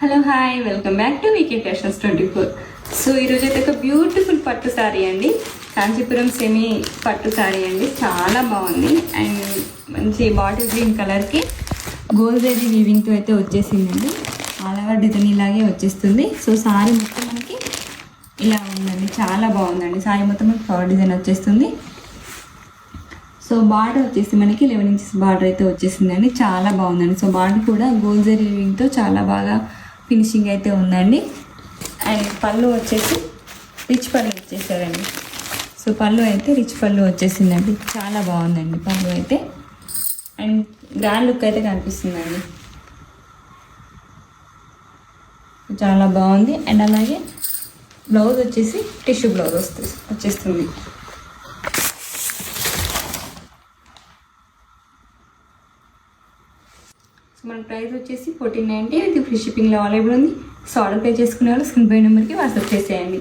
Hello hi welcome back to VK fashions 24. So ఈరోజు అయితే ఒక బ్యూటిఫుల్ పట్టు శారీ అండి, కాంచీపురం సెమీ పట్టు శారీ అండి. చాలా బాగుంది అండ్ మంచి బాటిల్ గ్రీన్ కలర్కి గోల్డ్ జరీ వీవింగ్తో అయితే వచ్చేసిందండి. ఆల్ ఓవర్ డిజైన్ ఇలాగే వచ్చేస్తుంది. సో శారీ మొత్తం మనకి ఇలా ఉందండి, చాలా బాగుందండి. శారీ మొత్తం మనకి ఫ్లవర్ డిజైన్ వచ్చేస్తుంది. సో బార్డర్ వచ్చేసి మనకి 11 ఇంచెస్ బార్డర్ అయితే వచ్చేసిందండి, చాలా బాగుందండి. సో బార్డర్ కూడా గోల్డ్ జరీ వీవింగ్తో చాలా బాగా ఫినిషింగ్ అయితే ఉందండి. అండ్ పళ్ళు వచ్చేసి రిచ్ పళ్ళు వచ్చేసారండి. సో పళ్ళు అయితే రిచ్ పళ్ళు వచ్చేసిందండి, చాలా బాగుందండి పళ్ళు అయితే. అండ్ గ్రాండ్ లుక్ అయితే కనిపిస్తుందండి, చాలా బాగుంది. అండ్ అలాగే బ్లౌజ్ వచ్చేసి టిష్యూ బ్లౌజ్ వచ్చేస్తుంది. సో మన ప్రైస్ వచ్చేసి 1490. ఇది ఫ్రీ షిప్పింగ్లో అవైలబుల్ ఉంది. సో ఆర్డర్ పే చేసుకునే వాళ్ళు స్క్రీన్ పై నెంబర్కి వాట్సాప్ చేసేయండి.